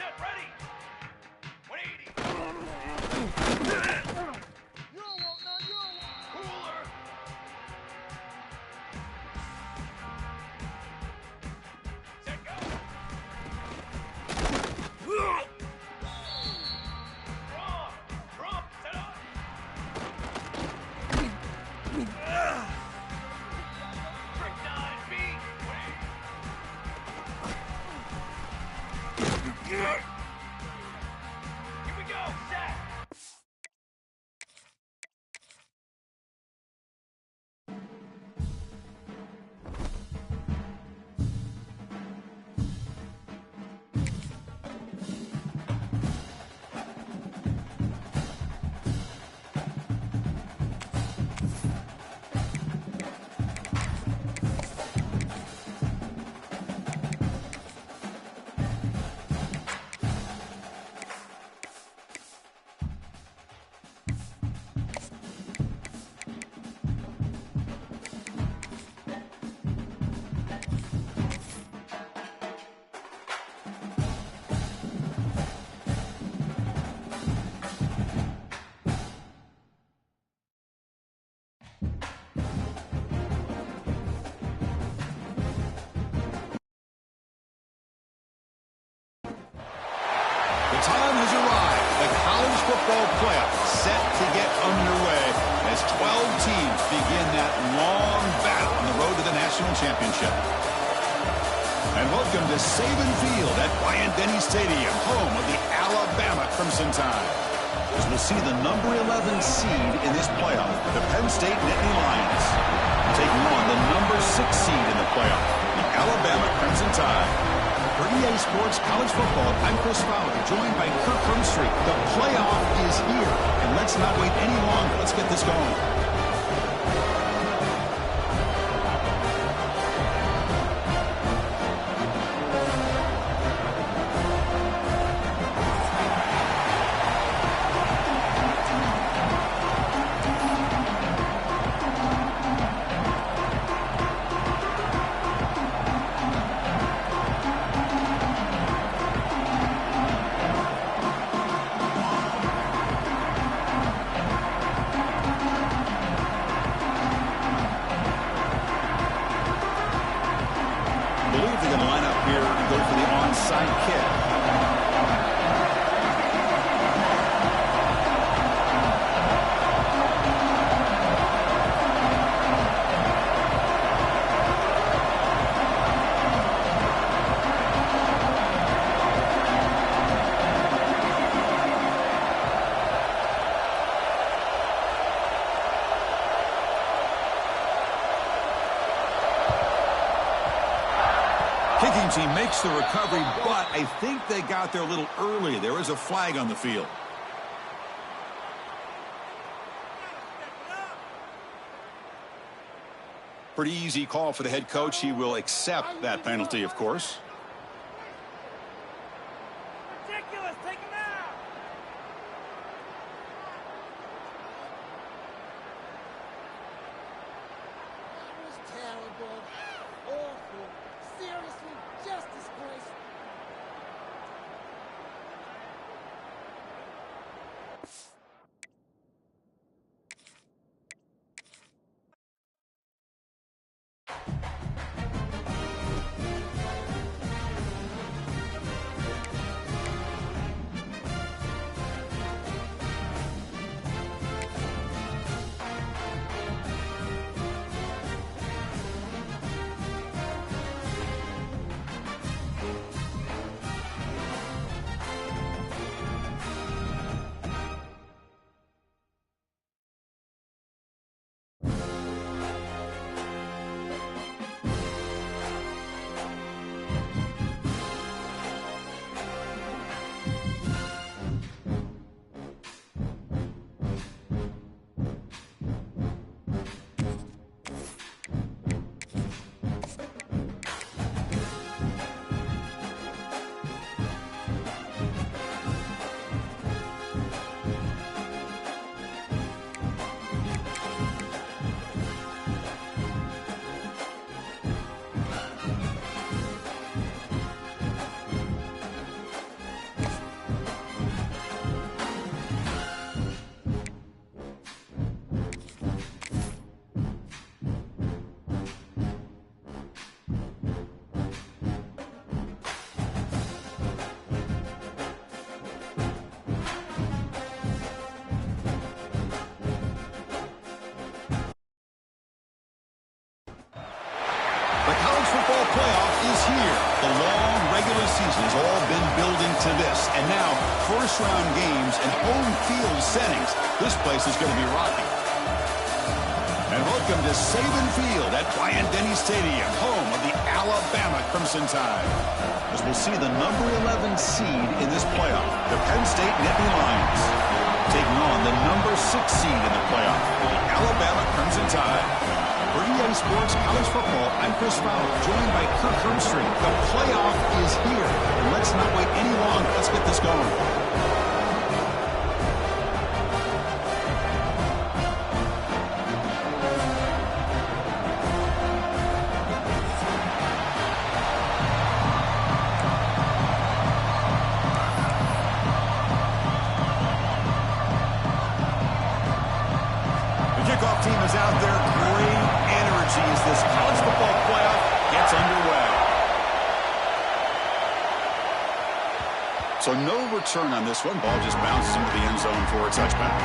Set, ready. 180. Cooler. Set, go. Drop, set up. Trick 9 feet. Here we go, set. The time has arrived. The college football playoff set to get underway as 12 teams begin that long battle on the road to the national championship. And welcome to Saban Field at Bryant-Denny Stadium, home of the Alabama Crimson Tide. As we'll see the number 11 seed in this playoff, the Penn State Nittany Lions, taking on the number 6 seed in the playoff, the Alabama Crimson Tide. For EA Sports College Football, I'm Chris Fowler, joined by Kirk Hermstreet. The playoff is here, and let's not wait any longer. Let's get this going. Kicking team makes the recovery, but I think they got there a little early. There is a flag on the field. Pretty easy call for the head coach. He will accept that penalty, of course. Ridiculous, take him out. That was terrible. Awful. Seriously, just disgraceful. long regular season has all been building to this. And now, first-round games and home field settings. This place is going to be rocking. And welcome to Saban Field at Dynasty Stadium, home of the Alabama Crimson Tide. As we'll see the number 11 seed in this playoff, the Penn State Nittany Lions, taking on the number 6 seed in the playoff, the Alabama Crimson Tide. For EA Sports College Football, I'm Chris Fowler, joined by Kirk Hermstreet. The playoff is here. And let's not wait any longer. Let's get this going. Kickoff team is out there. Great energy as this college football playoff gets underway. So no return on this one. Ball just bounces into the end zone for a touchback.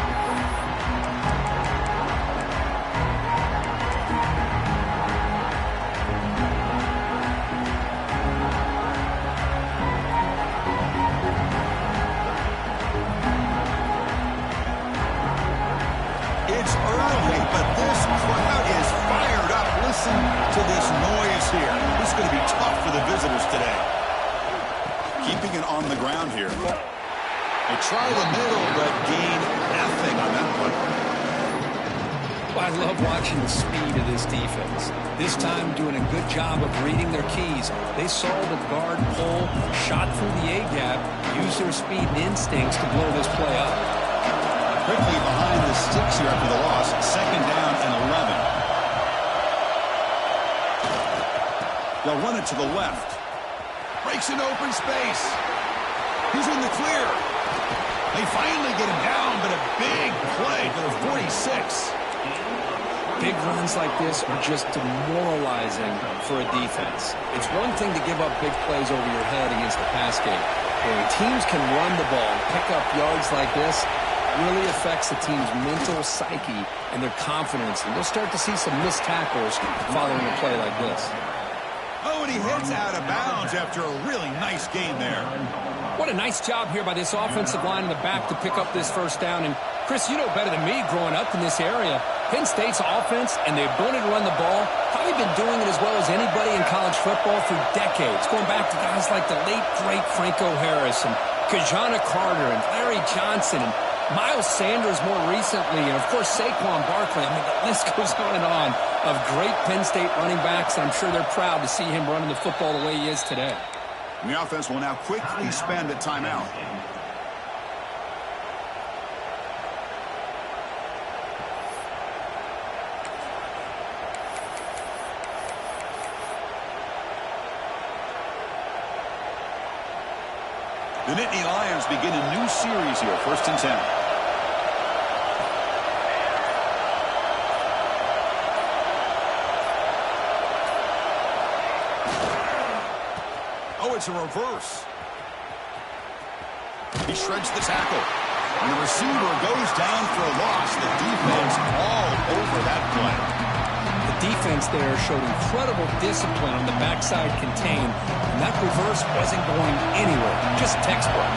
To this noise here. This is going to be tough for the visitors today. Keeping it on the ground here. They try the middle, but gain nothing on that one. Well, I love watching the speed of this defense. This time doing a good job of reading their keys. They saw the guard pull, shot through the A-gap, used their speed and instincts to blow this play up. Quickly behind the sticks here after the loss. 2nd down and 11. They'll run it to the left. Breaks an open space. He's in the clear. They finally get him down, but a big play to the 46. Big runs like this are just demoralizing for a defense. It's one thing to give up big plays over your head against the pass game. But when teams can run the ball and pick up yards like this, it really affects the team's mental psyche and their confidence. And you'll start to see some missed tackles following a play like this. Oh, and he hits out of bounds after a really nice game there. What a nice job here by this offensive line in the back to pick up this first down. And, Chris, you know better than me growing up in this area, Penn State's offense and the ability to run the ball, probably been doing it as well as anybody in college football for decades, going back to guys like the late, great Franco Harris and Kajana Carter and Larry Johnson and Miles Sanders more recently, and, of course, Saquon Barkley. I mean, the list goes on of great Penn State running backs, and I'm sure they're proud to see him running the football the way he is today. And the offense will now quickly spend a timeout. The Nittany Lions begin a new series here, 1st and 10. Oh, it's a reverse. He shreds the tackle. And the receiver goes down for a loss. The defense all over that play. The defense there showed incredible discipline on the backside contain. And that reverse wasn't going anywhere. Just textbook.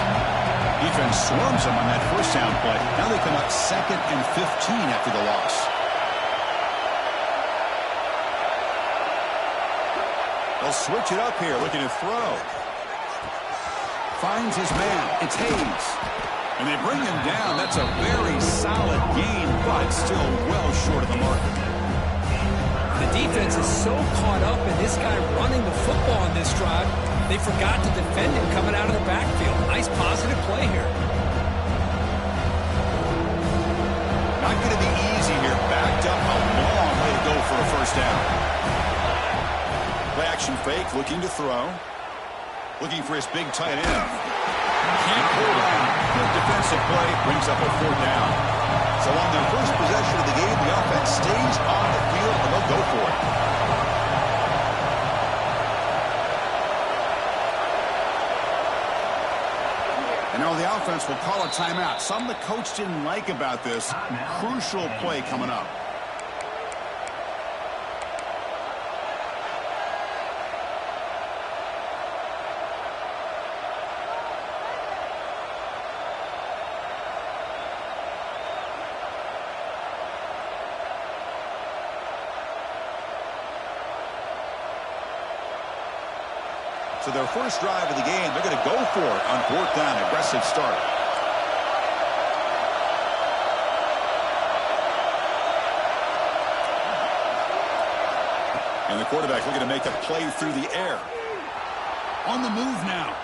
Defense swarms him on that first down play. Now they come up 2nd and 15 after the loss. They'll switch it up here, looking to throw. Finds his man. It's Hayes. And they bring him down. That's a very solid gain, but still well short of the marker. The defense is so caught up in this guy running the football on this drive, they forgot to defend him coming out of the backfield. Nice positive play here. Not going to be easy here. Backed up a long way to go for a first down. Play action fake, looking to throw. Looking for his big tight end. Can't hold on. Good defensive play. Brings up a 4th down. So on their first possession of the game, the offense stays on the field and they'll go for it. And now the offense will call a timeout. Something the coach didn't like about this. Crucial play coming up. So their first drive of the game, they're going to go for it on 4th down. Aggressive start. And the quarterback looking to make a play through the air. On the move now.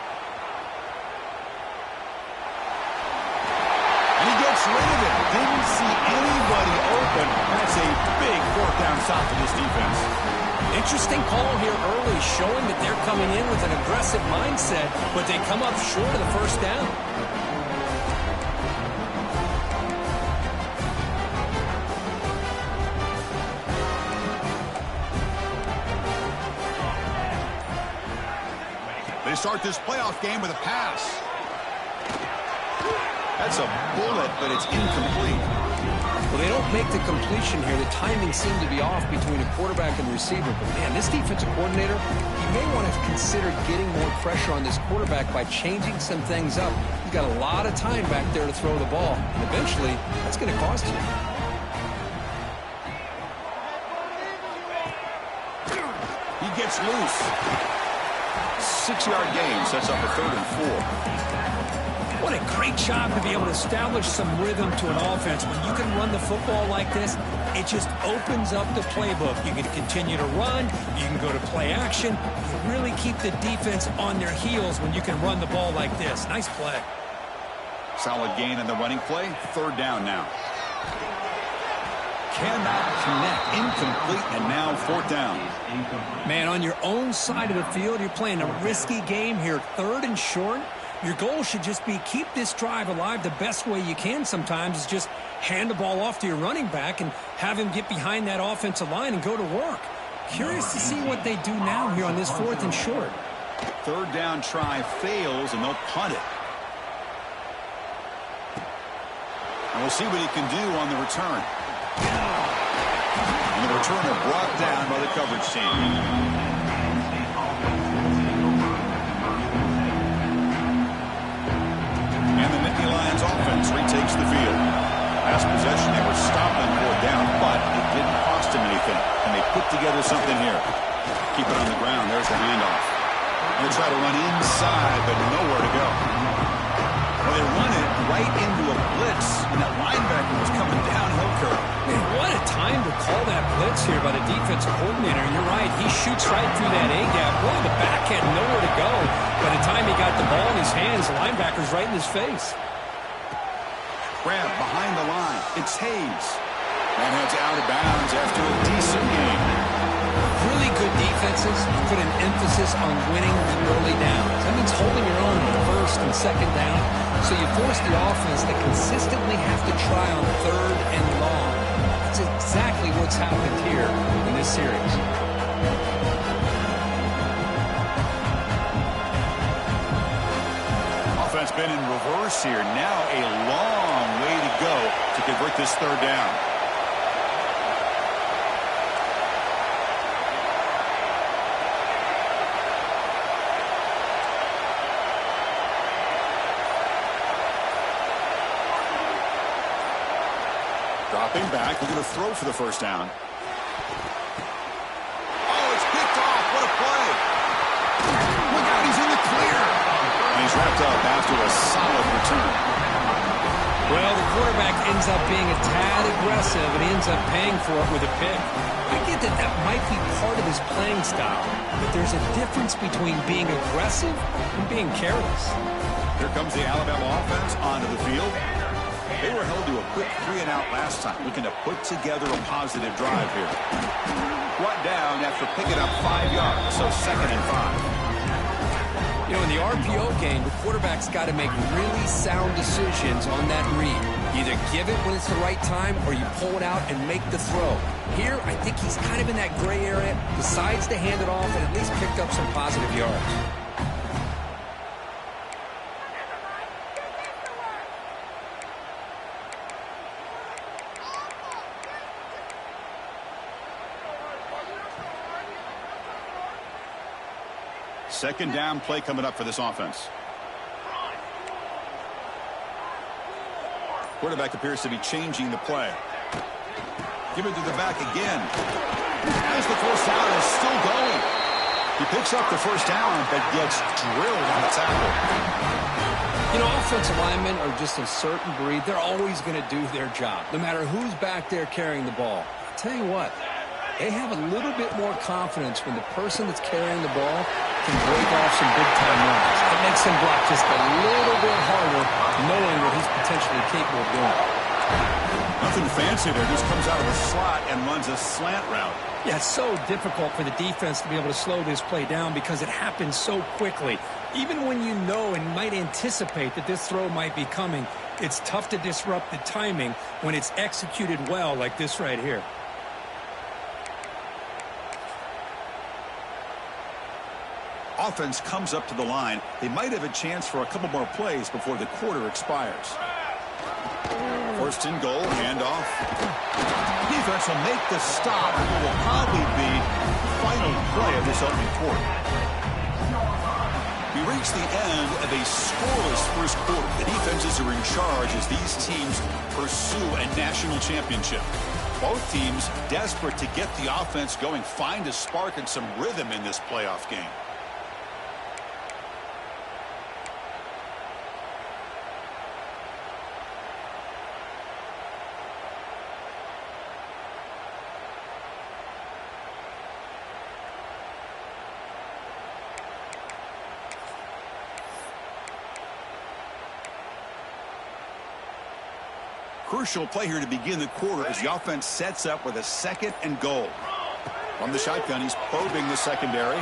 And he gets rid of it. Didn't see anybody open. That's a big 4th down stop for this defense. Interesting call here early, showing that they're coming in with an aggressive mindset, but they come up short of the first down. They start this playoff game with a pass. That's a bullet, but it's incomplete. Well, they don't make the completion here. The timing seemed to be off between a quarterback and receiver. But, man, this defensive coordinator, he may want to consider getting more pressure on this quarterback by changing some things up. He's got a lot of time back there to throw the ball. And eventually, that's going to cost you. He gets loose. 6-yard gain sets up a 3rd and 4. What a great job to be able to establish some rhythm to an offense. When you can run the football like this, it just opens up the playbook. You can continue to run. You can go to play action. You really keep the defense on their heels when you can run the ball like this. Nice play. Solid gain in the running play. 3rd down now. Cannot connect. Incomplete, and now 4th down. Man, on your own side of the field, you're playing a risky game here. 3rd and short. Your goal should just be keep this drive alive the best way you can sometimes is just hand the ball off to your running back and have him get behind that offensive line and go to work. Curious to see what they do now here on this 4th and short. 3rd down try fails, and they'll punt it. And we'll see what he can do on the return. And the returner brought down by the coverage team. And the Nittany Lions offense retakes the field. Last possession, they were stopped on 4th down, but it didn't cost them anything. And they put together something here. Keep it on the ground. There's the handoff. They try to run inside, but nowhere to go. Well, they run it right into a blitz, and that linebacker was coming downhill curve. Man, what a time to call that blitz here by the defensive coordinator. And you're right, he shoots right through that A-gap. Boy, the back had nowhere to go. By the time he got the ball in his hands, the linebacker's right in his face. Grab behind the line. It's Hayes. And heads out of bounds after a decent game. Really good defenses put an emphasis on winning the early downs. That means holding your own on 1st and 2nd down. So you force the offense to consistently have to try on 3rd and long. That's exactly what's happened here in this series. Offense been in reverse here. Now a long way to go to convert this 3rd down. Dropping back, looking to throw for the 1st down. Oh, it's picked off. What a play. Look out, he's in the clear. And he's wrapped up after a solid return. Well, the quarterback ends up being a tad aggressive, and he ends up paying for it with a pick. I get that that might be part of his playing style, but there's a difference between being aggressive and being careless. Here comes the Alabama offense onto the field. They were held to a quick 3-and-out last time, looking to put together a positive drive here. Brought down after picking up 5 yards, so 2nd and 5. You know, in the RPO game, the quarterback's got to make really sound decisions on that read. Either give it when it's the right time or you pull it out and make the throw. Here, I think he's kind of in that gray area, decides to hand it off and at least picked up some positive yards. Second down play coming up for this offense. Quarterback appears to be changing the play. Give it to the back again. As the first down is still going. He picks up the first down, but gets drilled on the tackle. You know, offensive linemen are just a certain breed. They're always going to do their job, no matter who's back there carrying the ball. I'll tell you what, they have a little bit more confidence when the person that's carrying the ball can break off some big-time runs. It makes him block just a little bit harder, knowing what he's potentially capable of doing. Nothing fancy there. Just comes out of the slot and runs a slant route. Yeah, it's so difficult for the defense to be able to slow this play down because it happens so quickly. Even when you know and might anticipate that this throw might be coming, it's tough to disrupt the timing when it's executed well like this right here. Offense comes up to the line. They might have a chance for a couple more plays before the quarter expires. First and goal, handoff. Defense will make the stop. It will probably be the final play of this opening quarter. We reach the end of a scoreless first quarter. The defenses are in charge as these teams pursue a national championship. Both teams desperate to get the offense going, find a spark and some rhythm in this playoff game. Crucial play here to begin the quarter as the offense sets up with a second and goal. From the shotgun, he's probing the secondary.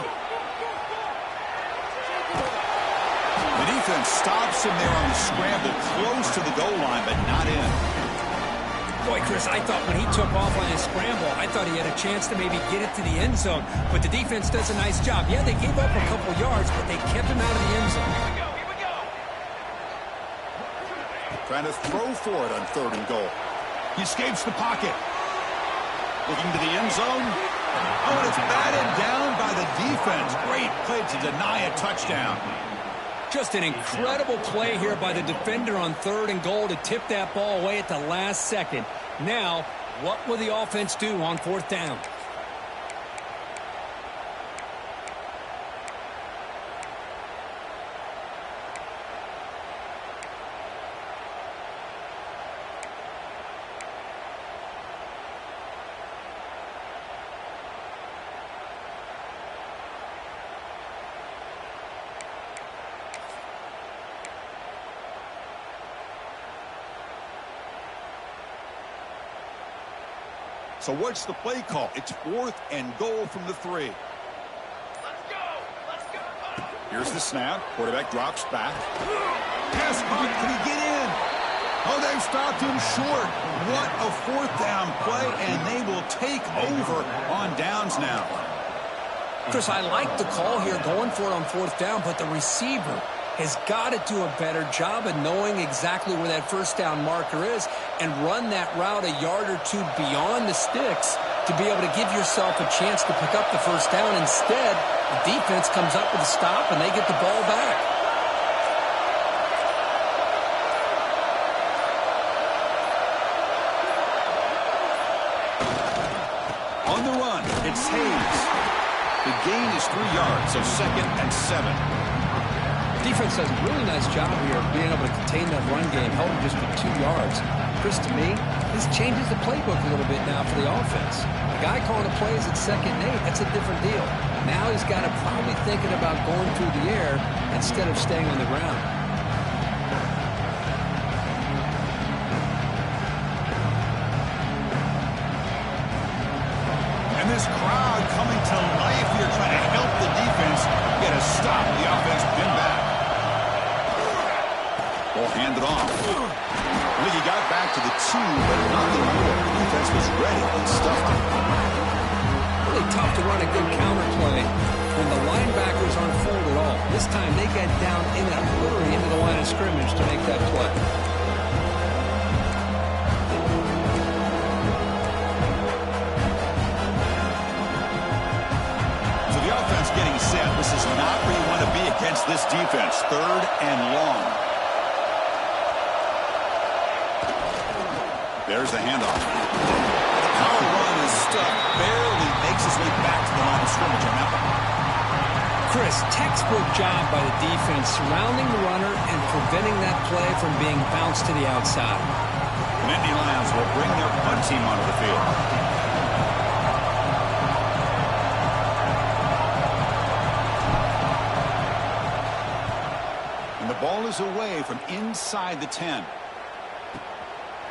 The defense stops him there on the scramble, close to the goal line, but not in. Boy, Chris, I thought when he took off on his scramble, I thought he had a chance to maybe get it to the end zone. But the defense does a nice job. Yeah, they gave up a couple yards, but they kept him out of the end zone. Trying to throw for it on third and goal. He escapes the pocket. Looking to the end zone. Oh, and it's batted down by the defense. Great play to deny a touchdown. Just an incredible play here by the defender on third and goal to tip that ball away at the last second. Now, what will the offense do on fourth down? So what's the play call? It's fourth and goal from the 3. Let's go! Let's go! Here's the snap. Quarterback drops back. Pass caught. Can he get in? Oh, they've stopped him short. What a fourth down play, and they will take over on downs now. Chris, I like the call here going for it on fourth down, but the receiver has got to do a better job of knowing exactly where that first down marker is and run that route a yard or two beyond the sticks to be able to give yourself a chance to pick up the first down. Instead, the defense comes up with a stop and they get the ball back. On the run, it's Hayes. The gain is 3 yards, so second and 7. Defense does a really nice job here of being able to contain that run game, held him just for 2 yards. Chris, to me, this changes the playbook a little bit now for the offense. The guy calling the plays at 2nd and 8, that's a different deal. Now he's got to probably thinking about going through the air instead of staying on the ground. And this crowd coming to life here, trying to help the defense get a stop. The offense been back. Ball handed off. I think he got back to the 2, but nothing more. The defense was ready and stuffed him. Really tough to run a good counter play when the linebackers aren't fooled at all. This time they got down in a hurry into the line of scrimmage to make that play. So the offense getting set. This is not where you want to be against this defense. Third and long. There's the handoff. The power run is stuck. Barely makes his way back to the line of scrimmage on that one. Chris, textbook job by the defense surrounding the runner and preventing that play from being bounced to the outside. The Nittany Lions will bring their punt team onto the field. And the ball is away from inside the 10.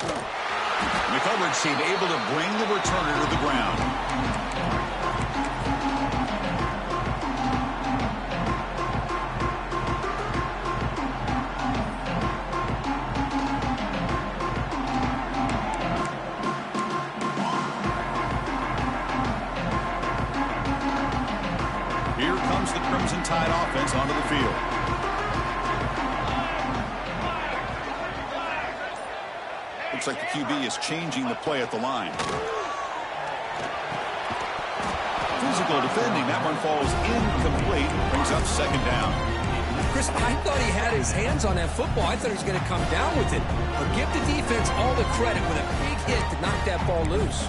And the coverage team able to bring the returner to the ground. Here comes the Crimson Tide offense onto the field. Looks like the QB is changing the play at the line. Physical defending. That one falls incomplete. Brings up second down. Chris, I thought he had his hands on that football. I thought he was going to come down with it. But give the defense all the credit with a big hit to knock that ball loose.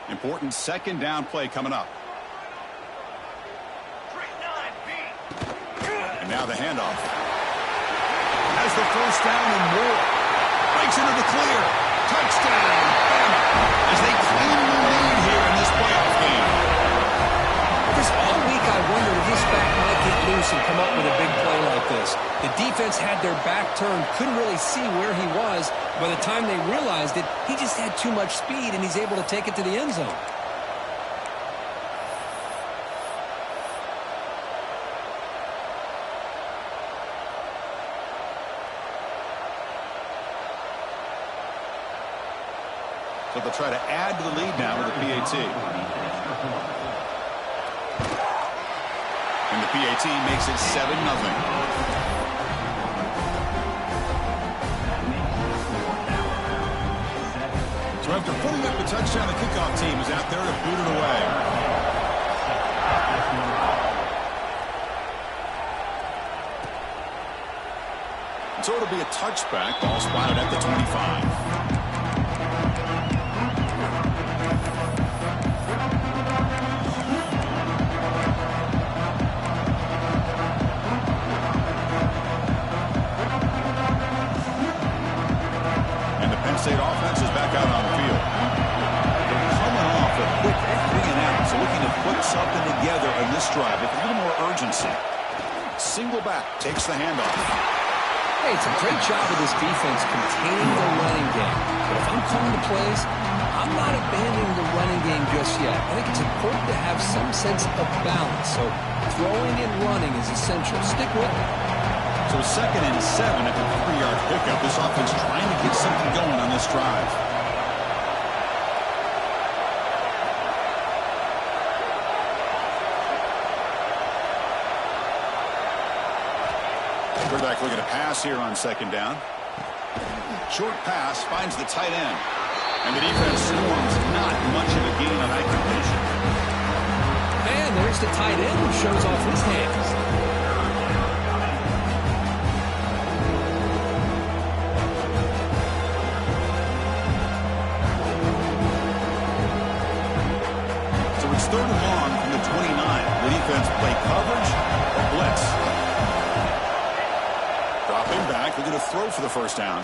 Important second down play coming up. And now the handoff. Has the first down and more. Breaks into the clear. Touchdown, Bama, as they claim the lead here in this playoff game. Chris, all week I wondered if this back might get loose and come up with a big play like this. The defense had their back turned, couldn't really see where he was. By the time they realized it, he just had too much speed, and he's able to take it to the end zone. So they'll try to add to the lead now with the PAT. And the PAT makes it 7-0. So after putting up the touchdown, the kickoff team is out there to boot it away. So it'll be a touchback. Ball spotted at the 25. State offense is back out on the field. They're coming off a quick 3 and out, so looking to put something together in this drive with a little more urgency. Single back takes the handoff. Hey, it's a great job of this defense containing the running game. But if I'm calling the plays, I'm not abandoning the running game just yet. I think it's important to have some sense of balance. So throwing and running is essential. Stick with it. So 2nd and 7 at the 3-yard pickup. This offense trying to get something going on this drive. Quarterback looking to pass here on 2nd down. Short pass finds the tight end. And the defense swarms. Not much of a gain on that completion. And there's the tight end who shows off his hands. It's 3rd and long from the 29. The defense play coverage or blitz. Dropping back. They're going to throw for the first down.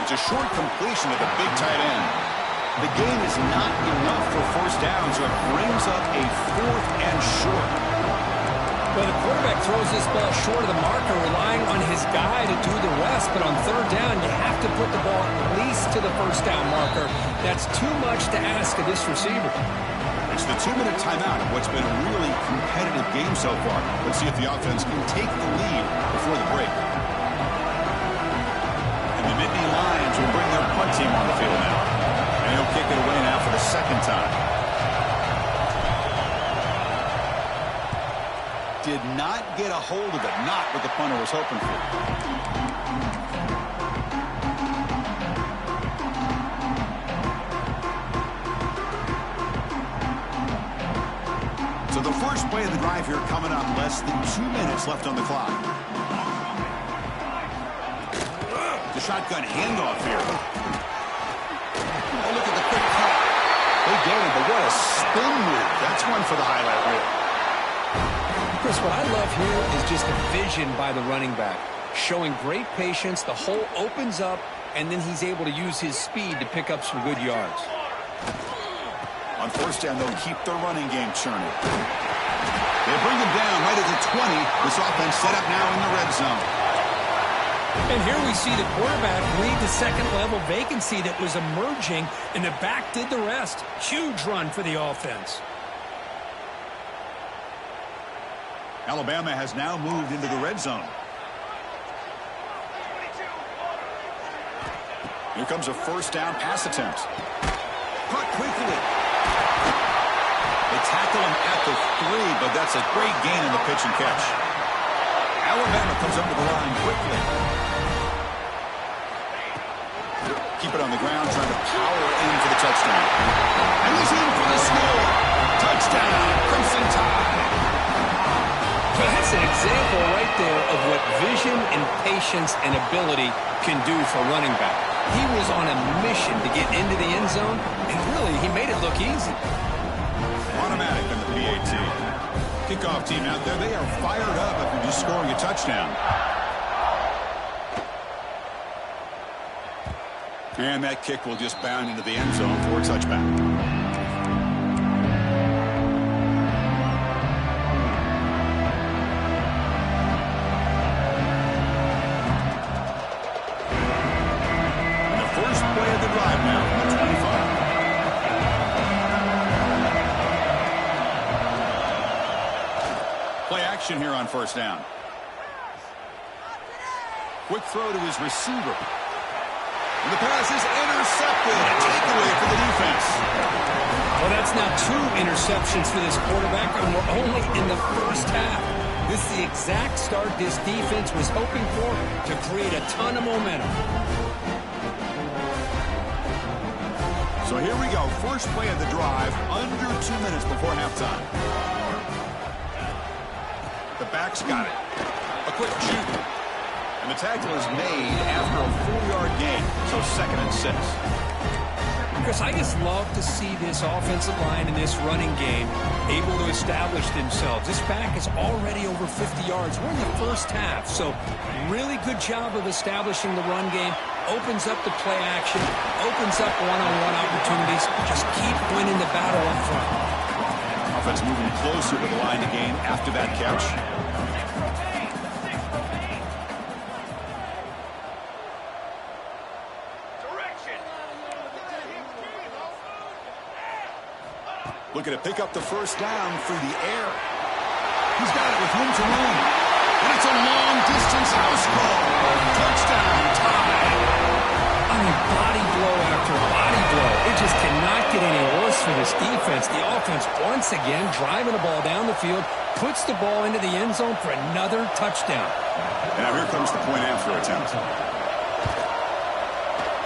It's a short completion of the big tight end. The gain is not enough for first down, so it brings up a 4th and short. Well, the quarterback throws this ball short of the marker, relying on his guy to do the rest. But on 3rd down, you have to put the ball at least to the first down marker. That's too much to ask of this receiver. It's the 2-minute timeout of what's been a really competitive game so far. Let's see if the offense can take the lead before the break. And the Nittany Lions will bring their punt team on the field now. And he'll kick it away now for the 2nd time. Did not get a hold of it. Not what the punter was hoping for. So the first play of the drive here coming up. Less than 2 minutes left on the clock. Shotgun handoff here. Oh, look at the quick cut. They get him, but what a spin move. That's one for the highlight reel. Chris, what I love here is just the vision by the running back. Showing great patience, the hole opens up, and then he's able to use his speed to pick up some good yards. On first down, they'll keep their running game churning. They bring him down right at the 20. This offense set up now in the red zone. And here we see the quarterback read the second-level vacancy that was emerging, and the back did the rest. Huge run for the offense. Alabama has now moved into the red zone. Here comes a first down pass attempt. Caught quickly. They tackle him at the 3, but that's a great gain in the pitch and catch. Alabama comes up to the line quickly. Keep it on the ground, trying to power in for the touchdown. And he's in for the score. Touchdown, Crimson Tide. That's an example right there of what vision and patience and ability can do for running back. He was on a mission to get into the end zone, and really, he made it look easy. Automatic on the PAT. Kickoff team out there, they are fired up after just scoring a touchdown. And that kick will just bound into the end zone for a touchback. Here on first down. Quick throw to his receiver. And the pass is intercepted. A takeaway for the defense. Well, that's now 2 interceptions for this quarterback, and we're only in the first half. This is the exact start this defense was hoping for to create a ton of momentum. So here we go. First play of the drive, under 2 minutes before halftime. The back's got it. A quick shoot. And the tackle is made after a 4-yard gain. So 2nd and 6. Chris, I just love to see this offensive line and this running game able to establish themselves. This back is already over 50 yards. We're in the first half. So really good job of establishing the run game. Opens up the play action. Opens up one-on-one opportunities. Just keep winning the battle up front. Offense moving closer to the line of game after that catch. Looking to pick up the first down through the air. He's got it with room to roam. And it's a long-distance house call. Touchdown, Tide. I mean, body blow after body blow. It just cannot get any worse for this defense. The offense, once again, driving the ball down the field, puts the ball into the end zone for another touchdown. And now here comes the point after attempt.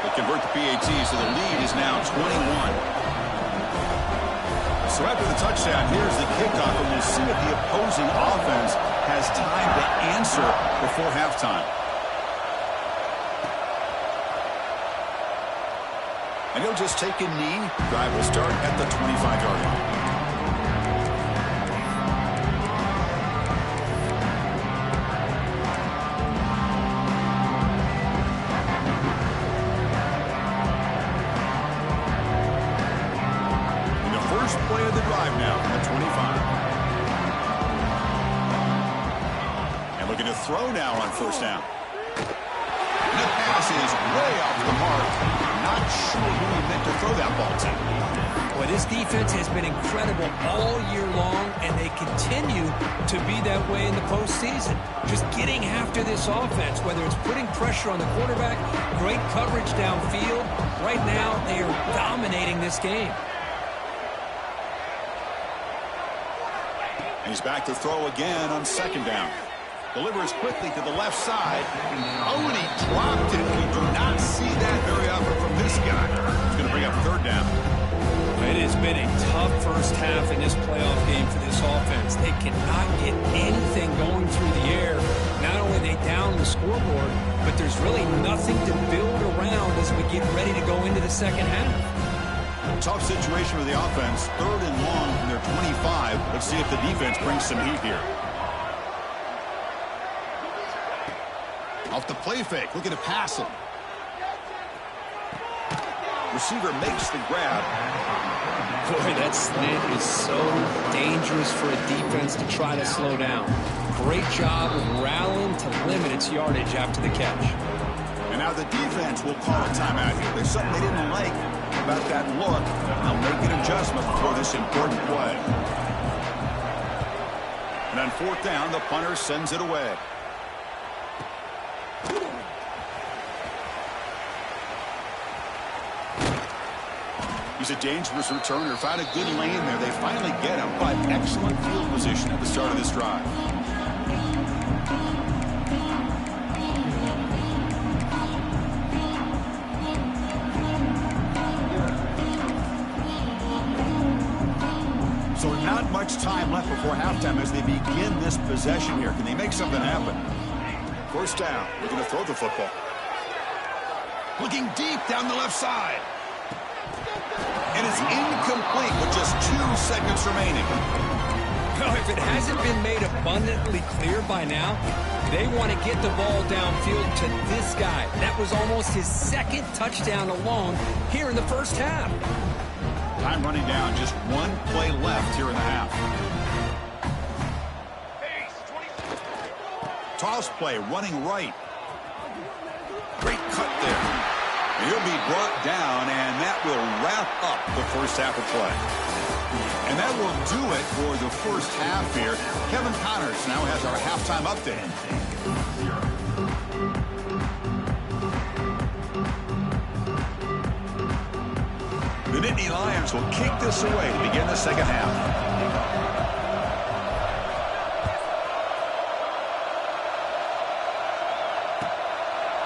They convert the PAT, so the lead is now 21. So after the touchdown, here's the kickoff, and we'll see if the opposing offense has time to answer before halftime. And he'll just take a knee. Drive will start at the 25-yard line. And the first play of the drive now at 25. And looking to throw now on first down. And the pass is way off the mark. Not sure who he meant to throw that ball to. Boy, this defense has been incredible all year long, and they continue to be that way in the postseason. Just getting after this offense, whether it's putting pressure on the quarterback, great coverage downfield. Right now, they are dominating this game. And he's back to throw again on second down. Delivers quickly to the left side. Oh, and he dropped it. We do not see that very often from this guy. He's going to bring up third down. It has been a tough first half in this playoff game for this offense. They cannot get anything going through the air. Not only are they down the scoreboard, but there's really nothing to build around as we get ready to go into the second half. Tough situation for the offense. 3rd and long from their 25. Let's see if the defense brings some heat here. Off the play fake, looking to pass it. Receiver makes the grab. Boy, that slant is so dangerous for a defense to try to slow down. Great job of rallying to limit its yardage after the catch. And now the defense will call a timeout here. There's something they didn't like about that look. They'll make an adjustment before this important play. And on 4th down, the punter sends it away. He's a dangerous returner. Found a good lane there. They finally get him, but excellent field position at the start of this drive. So not much time left before halftime as they begin this possession here. Can they make something happen? 1st down. They're going to throw the football. Looking deep down the left side. And it's incomplete with just 2 seconds remaining. No, if it hasn't been made abundantly clear by now, they want to get the ball downfield to this guy. That was almost his 2nd touchdown alone here in the first half. Time running down, just 1 play left here in the half. Toss play, running right. Great cut there. He'll be brought down, and that will wrap up the first half of play. And that will do it for the first half here. Kevin Connors now has our halftime update. The Nittany Lions will kick this away to begin the second half.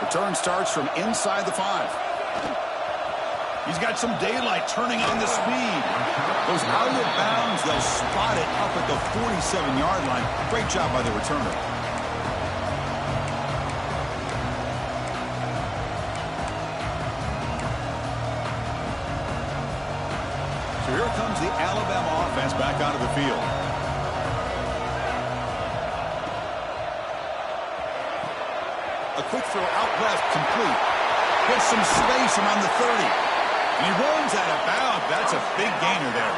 Return starts from inside the 5. He's got some daylight turning on the speed. Goes out of bounds. They'll spot it up at the 47-yard line. Great job by the returner. So here comes the Alabama offense back onto the field. A quick throw out left, complete. Gets some space around the 30. And he runs out of bounds. That's a big gainer there.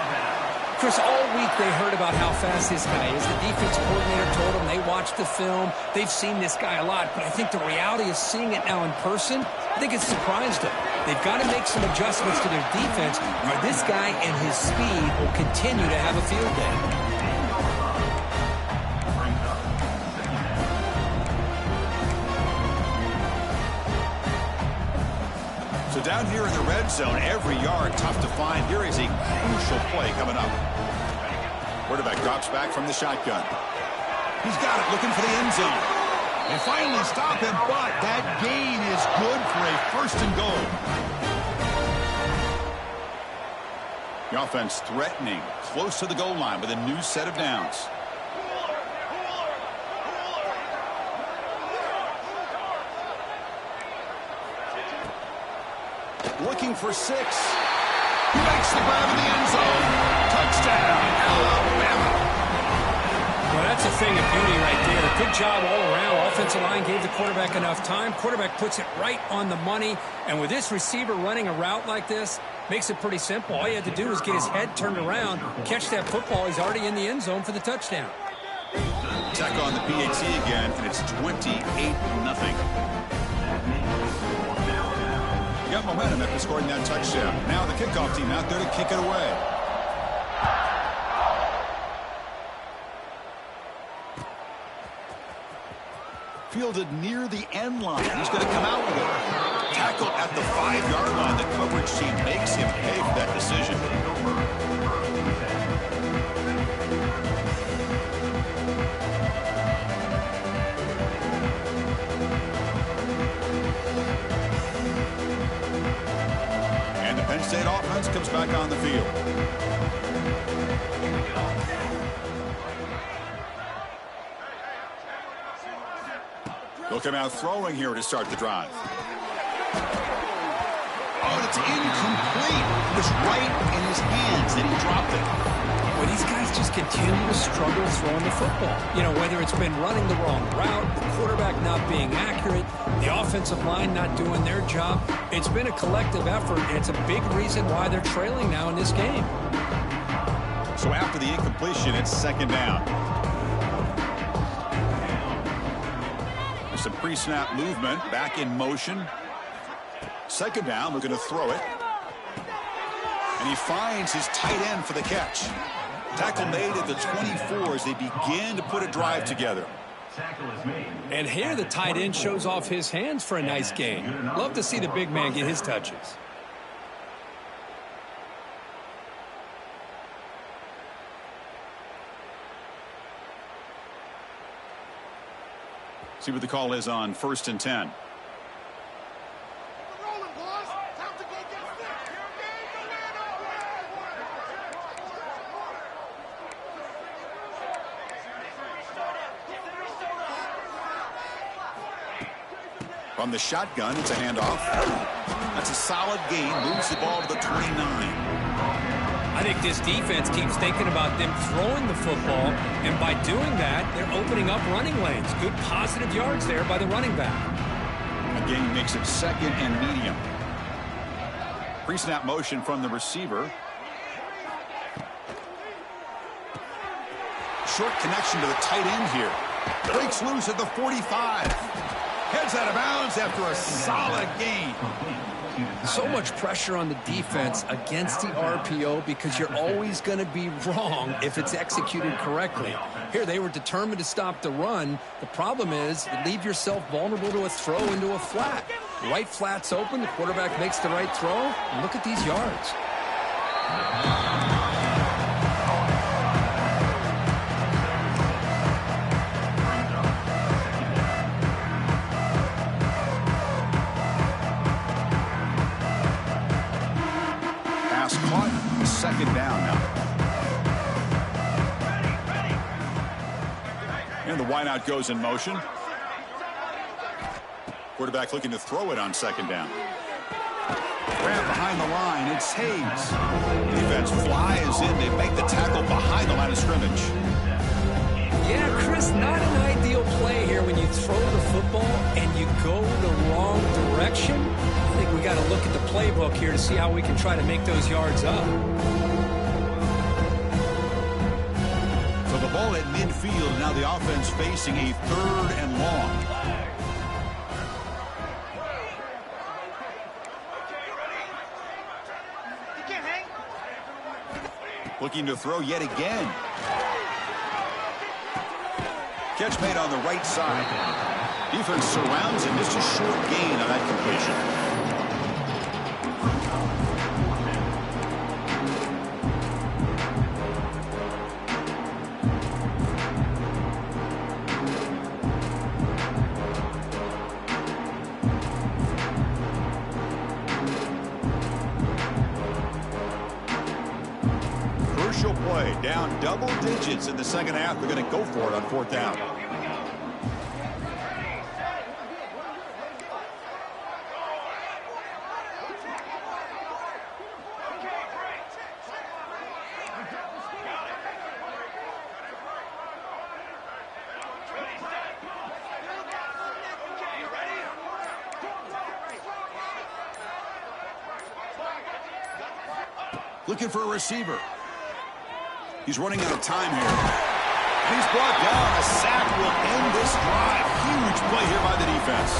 Chris, all week they heard about how fast this guy is. The defense coordinator told them they watched the film. They've seen this guy a lot. But I think the reality of seeing it now in person, I think it's surprised them. They've got to make some adjustments to their defense, or this guy and his speed will continue to have a field day. So down here in the red zone, every yard tough to find. Here is a crucial play coming up. Quarterback drops back from the shotgun. He's got it, looking for the end zone. They finally stop him, but that gain is good for a 1st and goal. The offense threatening, close to the goal line with a new set of downs. Looking for 6. He makes the grab in the end zone. Touchdown, Alabama. Well, that's a thing of beauty right there. Good job all around. Offensive line gave the quarterback enough time. Quarterback puts it right on the money. And with this receiver running a route like this, makes it pretty simple. All you had to do was get his head turned around, catch that football. He's already in the end zone for the touchdown. Tech on the PAT again, and it's 28-0. Got momentum after scoring that touchdown. Now the kickoff team out there to kick it away. Fielded near the end line. He's going to come out with it. Tackled at the 5-yard line. The coverage team makes him pay for that decision. Penn State offense comes back on the field. They'll come out throwing here to start the drive. Oh, and it's incomplete. It was right in his hands, and he dropped it. Well, these guys just continue to struggle throwing the football. You know, whether it's been running the wrong route, the quarterback not being accurate, the offensive line not doing their job. It's been a collective effort, and it's a big reason why they're trailing now in this game. So after the incompletion, it's second down. There's some pre-snap movement, back in motion. Second down, looking to throw it. And he finds his tight end for the catch. Tackle made at the 24 as they begin to put a drive together. And here the tight end shows off his hands for a nice gain. Love to see the big man get his touches. See what the call is on 1st and 10. From the shotgun, it's a handoff. That's a solid gain. Moves the ball to the 29. I think this defense keeps thinking about them throwing the football, and by doing that, they're opening up running lanes. Good positive yards there by the running back. A gain makes it second and medium. Pre-snap motion from the receiver. Short connection to the tight end here. Breaks loose at the 45. Heads out of bounds after a solid gain. So much pressure on the defense against the RPO because you're always going to be wrong if it's executed correctly. Here they were determined to stop the run. The problem is you leave yourself vulnerable to a throw into a flat. Right flat's open. The quarterback makes the right throw. And look at these yards. Second down now. And the wideout goes in motion. Quarterback looking to throw it on second down. Grab behind the line. It's Hayes. Defense flies in. They make the tackle behind the line of scrimmage. Yeah, Chris, not an ideal play here when you throw the football and you go the wrong direction. I think we got to look at the playbook here to see how we can try to make those yards up. So the ball at midfield, now the offense facing a 3rd and long. Looking to throw yet again. Catch made on the right side. Defense surrounds him. Just a short gain on that completion. Crucial play. Down double digits in the second half. They're going to go for it on 4th down. Looking for a receiver. He's running out of time here. And he's brought down. A sack will end this drive. Huge play here by the defense.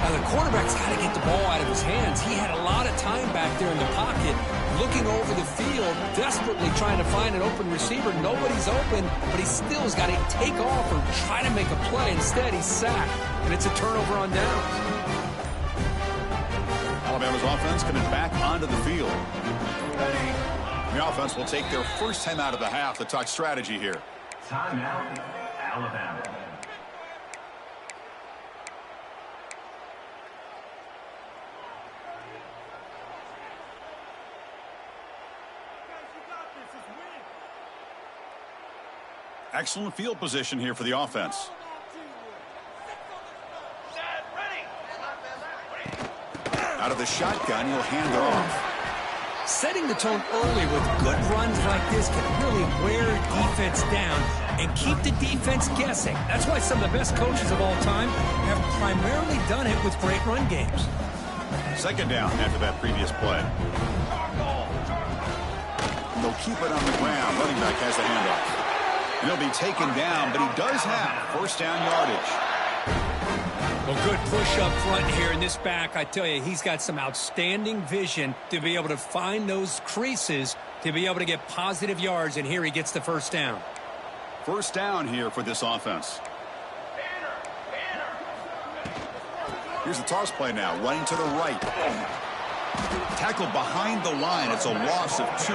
Now the quarterback's got to get the ball out of his hands. He had a lot of time back there in the pocket, looking over the field, desperately trying to find an open receiver. Nobody's open, but he still has got to take off or try to make a play. Instead, he's sacked, and it's a turnover on downs. Alabama's offense coming back onto the field. The offense will take their first time out of the half to talk strategy here. Timeout, Alabama. Excellent field position here for the offense. Out of the shotgun, he'll hand it off. Setting the tone early with good runs like this can really wear defense down and keep the defense guessing. That's why some of the best coaches of all time have primarily done it with great run games. Second down after that previous play. They'll keep it on the ground. Running back has the handoff. He'll be taken down, but he does have first down yardage. Well, good push up front here in this back. I tell you, he's got some outstanding vision to be able to find those creases to be able to get positive yards, and here he gets the first down. First down here for this offense. Here's the toss play now, running to the right. Tackle behind the line. It's a loss of 2.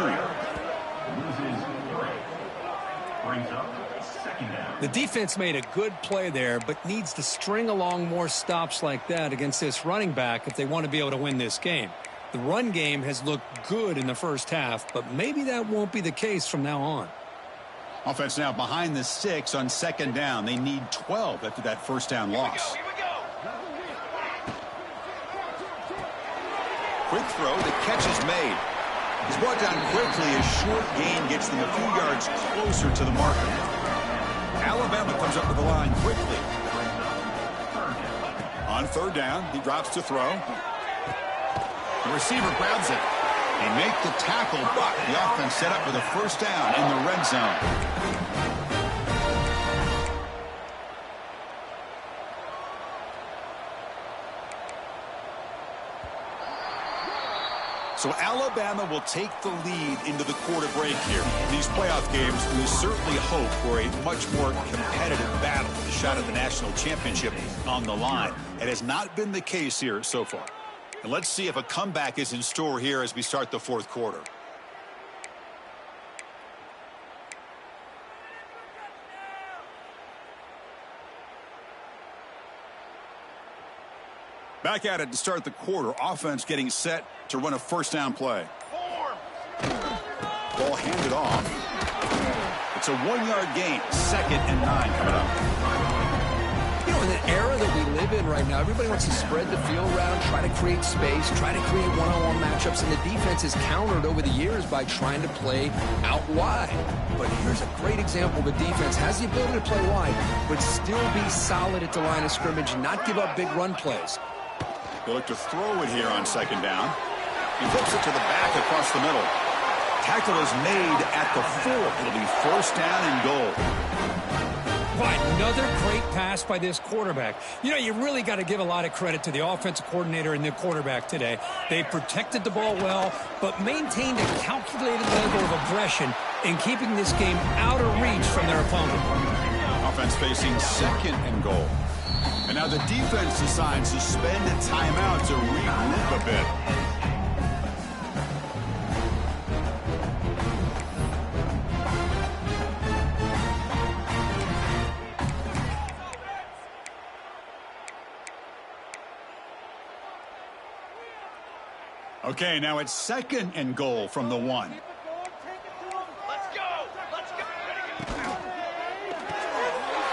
Brings up second down. The defense made a good play there, but needs to string along more stops like that against this running back if they want to be able to win this game. The run game has looked good in the first half, but maybe that won't be the case from now on. Offense now behind the 6 on second down. They need 12 after that first down loss. Here we go. Quick throw, the catch is made. He's brought down quickly. A short gain gets them a few yards closer to the marker. Alabama comes up to the line quickly. On third down, he drops to throw. The receiver grabs it. They make the tackle, but the offense set up with a first down in the red zone. So Alabama will take the lead into the quarter break here. In these playoff games, we certainly hope for a much more competitive battle. The shot at the national championship on the line. It has not been the case here so far. And let's see if a comeback is in store here as we start the fourth quarter. Back at it to start the quarter. Offense getting set to run a first down play. Ball handed off. It's a 1-yard gain. 2nd and 9 coming up. You know, in the era that we live in right now, everybody wants to spread the field around, try to create space, try to create one-on-one matchups, and the defense is countered over the years by trying to play out wide. But here's a great example. The defense has the ability to play wide, but still be solid at the line of scrimmage and not give up big run plays. They look to throw it here on second down. He flips it to the back across the middle. Tackle is made at the 4. It'll be first down and goal. Boy, another great pass by this quarterback. You know, you really got to give a lot of credit to the offensive coordinator and the quarterback today. They protected the ball well, but maintained a calculated level of aggression in keeping this game out of reach from their opponent. Offense facing second and goal. And now the defense decides to spend a timeout to regroup a bit. Okay, now it's second and goal from the 1. Let's go. Let's go.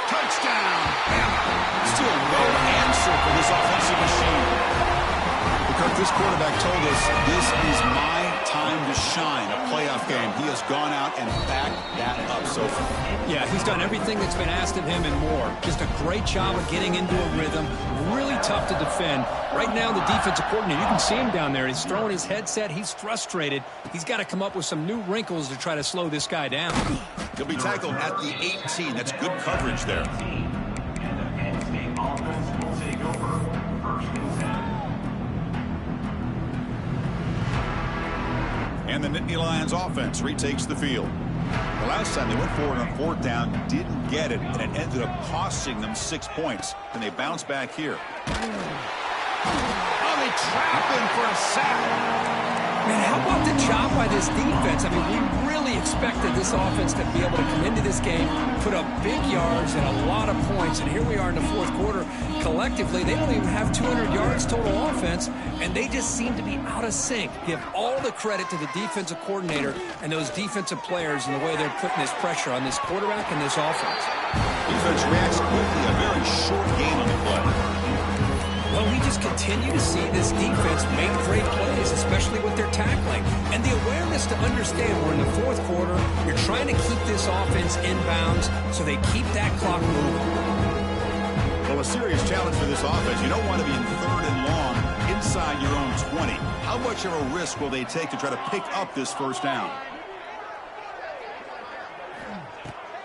Touchdown, Bama. Still no answer for this offensive machine. Because this quarterback told us this is my time to shine. A playoff game. He has gone out and backed that up so far. Yeah, he's done everything that's been asked of him and more. Just a great job of getting into a rhythm. Really tough to defend. Right now, the defensive coordinator, you can see him down there. He's throwing his headset. He's frustrated. He's got to come up with some new wrinkles to try to slow this guy down. He'll be tackled at the 18. That's good coverage there. And the Penn State offense will take over first and 10. And the Nittany Lions offense retakes the field. The last time they went forward on fourth down, didn't get it, and it ended up costing them 6 points. And they bounce back here. Oh, they trap him for a sack. Man, how about the job by this defense? I mean, we really expected this offense to be able to come into this game, put up big yards and a lot of points, and here we are in the fourth quarter. Collectively, they don't even have 200 yards total offense, and they just seem to be out of sync. Give all the credit to the defensive coordinator and those defensive players and the way they're putting this pressure on this quarterback and this offense. Defense reacts quickly, a very short game on the play. Well, we just continue to see this defense make great plays, especially with their tackling. And the awareness to understand we're in the fourth quarter, you're trying to keep this offense in bounds so they keep that clock moving. Well, a serious challenge for this offense. You don't want to be in third and long inside your own 20. How much of a risk will they take to try to pick up this first down?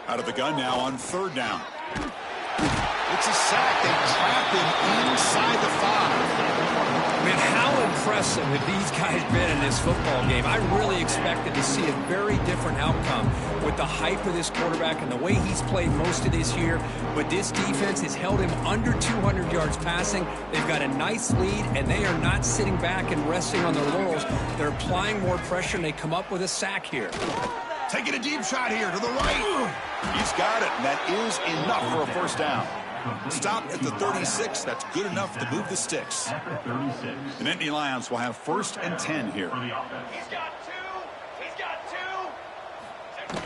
Out of the gun now on third down. It's a sack. They trapped him inside the 5. Man, how impressive have these guys been in this football game? I really expected to see a very different outcome with the hype of this quarterback and the way he's played most of this year. But this defense has held him under 200 yards passing. They've got a nice lead, and they are not sitting back and resting on their laurels. They're applying more pressure, and they come up with a sack here. Taking a deep shot here to the right. He's got it. That is enough for a first down. Stop at the 36. That's good enough to move the sticks. The Nittany Lions will have 1st and 10 here. He's got 2. He's got 2.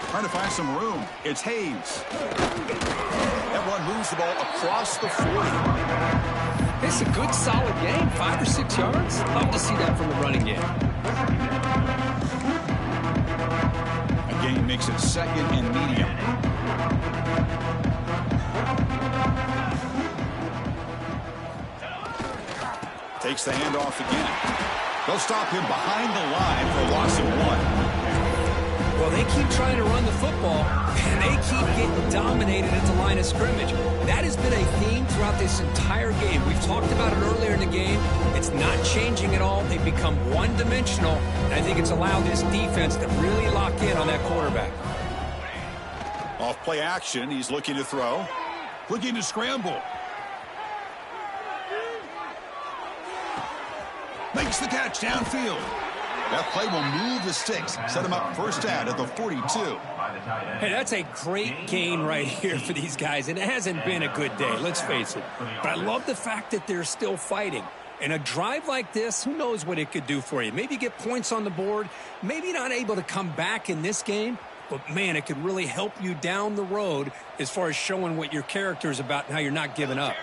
Trying to find some room. It's Hayes. That one moves the ball across the 40. It's a good, solid game. 5 or 6 yards. Love to see that from the running game. A gain makes it 2nd and medium. Takes the handoff again. They'll stop him behind the line for a loss of 1. Well, they keep trying to run the football, and they keep getting dominated at the line of scrimmage. That has been a theme throughout this entire game. We've talked about it earlier in the game. It's not changing at all. They've become one-dimensional, and I think it's allowed this defense to really lock in on that quarterback. Off play action, he's looking to throw. Looking to scramble. Makes the catch downfield. That play will move the sticks. Set him up first down at the 42. Hey, that's a great gain right here for these guys, and it hasn't been a good day, let's face it. But I love the fact that they're still fighting. In a drive like this, who knows what it could do for you? Maybe get points on the board, maybe not able to come back in this game, but, man, it could really help you down the road as far as showing what your character is about and how you're not giving up.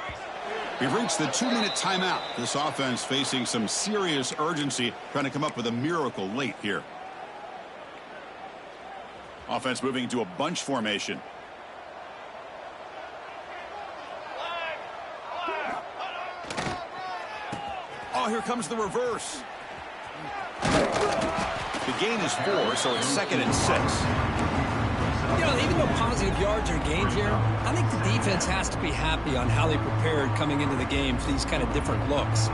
We've reached the 2-minute timeout. This offense facing some serious urgency, trying to come up with a miracle late here. Offense moving into a bunch formation. Oh, here comes the reverse. The gain is 4, so it's 2nd and 6. You know, even though positive yards are gained here, I think the defense has to be happy on how they prepared coming into the game for these kind of different looks.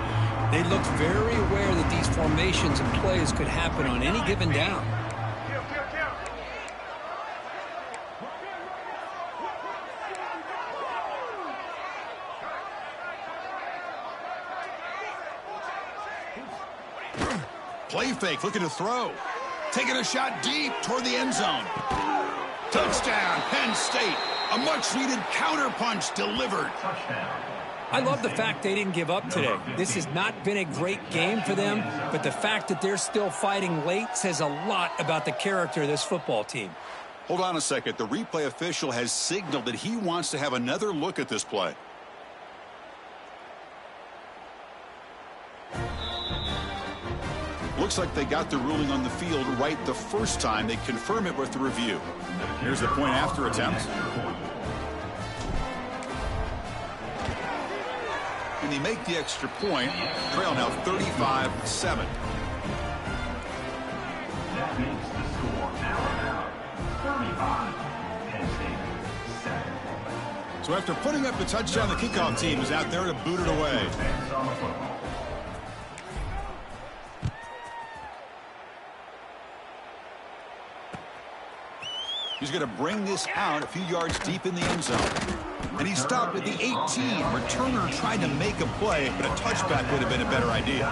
They looked very aware that these formations and plays could happen on any given down. Play fake, looking to throw. Taking a shot deep toward the end zone. Touchdown, Penn State. A much-needed counterpunch delivered. I love the fact they didn't give up today. This has not been a great game for them, but the fact that they're still fighting late says a lot about the character of this football team. Hold on a second. The replay official has signaled that he wants to have another look at this play. Looks like they got the ruling on the field right the first time. They confirm it with the review. Here's the point after attempt. And they make the extra point. Trail now 35-7. That makes the score now 35. Penn State 7. So after putting up the touchdown, the kickoff team is out there to boot it away. He's going to bring this out a few yards deep in the end zone. And he stopped at the 18. Returner tried to make a play, but a touchback would have been a better idea.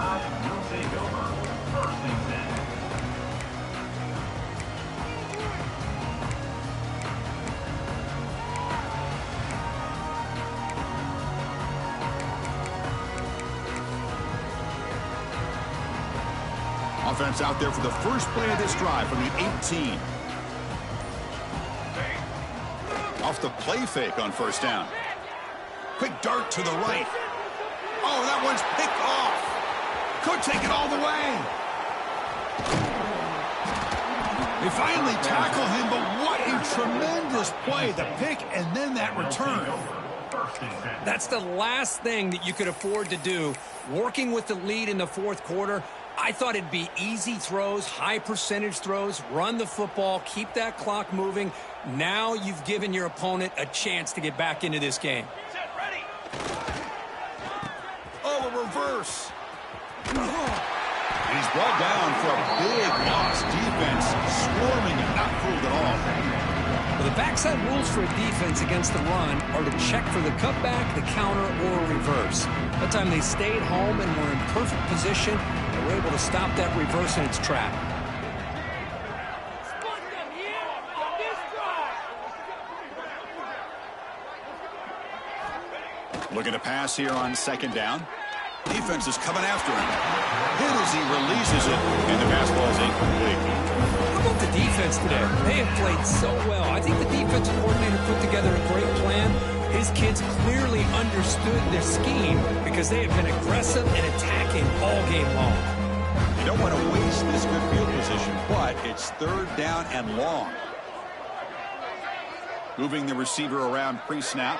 Offense out there for the first play of this drive from the 18. Off the play fake on first down. Quick dart to the right. Oh, that one's picked off. Could take it all the way. They finally tackle him, but what a tremendous play. The pick and then that return. That's the last thing that you could afford to do. Working with the lead in the fourth quarter, I thought it'd be easy throws, high percentage throws, run the football, keep that clock moving. Now you've given your opponent a chance to get back into this game. Set, ready. Oh, a reverse. And he's brought down for a big loss. Defense swarming and not fooled at all. Well, the backside rules for a defense against the run are to check for the cutback, the counter, or reverse. That time they stayed home and were in perfect position. They were able to stop that reverse in its track. Looking to pass here on second down. Defense is coming after him. Hit as he releases it, and the pass ball is incomplete. How about the defense today? They have played so well. I think the defensive coordinator put together a great plan. His kids clearly understood their scheme because they have been aggressive and attacking all game long. You don't want to waste this good field position, but it's third down and long. Moving the receiver around pre-snap.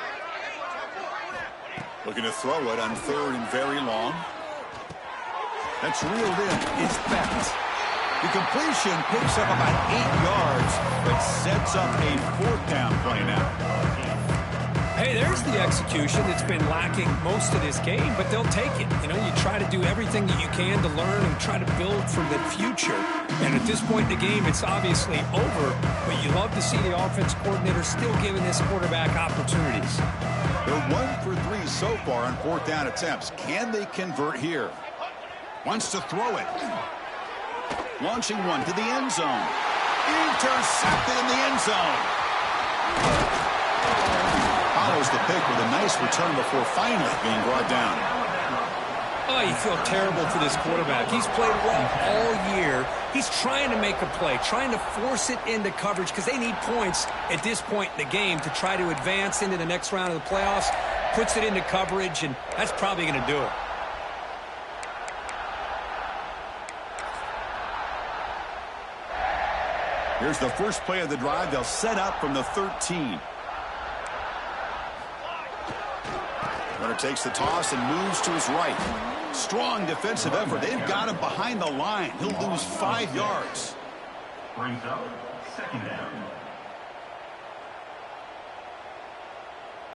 Looking to throw it on third and very long. That's reeled in. It's backed. The completion picks up about 8 yards, but sets up a fourth down play now. Hey, there's the execution that's been lacking most of this game, but they'll take it. You know, you try to do everything that you can to learn and try to build for the future. And at this point in the game, it's obviously over, but you love to see the offense coordinator still giving this quarterback opportunities. They're 1 for 3 so far on fourth down attempts. Can they convert here? Wants to throw it. Launching one to the end zone. Intercepted in the end zone. Follows the pick with a nice return before finally being brought down. Oh, you feel terrible for this quarterback. He's played well all year. He's trying to make a play, trying to force it into coverage because they need points at this point in the game to try to advance into the next round of the playoffs. Puts it into coverage, and that's probably going to do it. Here's the first play of the drive. They'll set up from the 13. Runner takes the toss and moves to his right. Strong defensive effort. They've got him behind the line. He'll lose 5 yards. Brings up second down.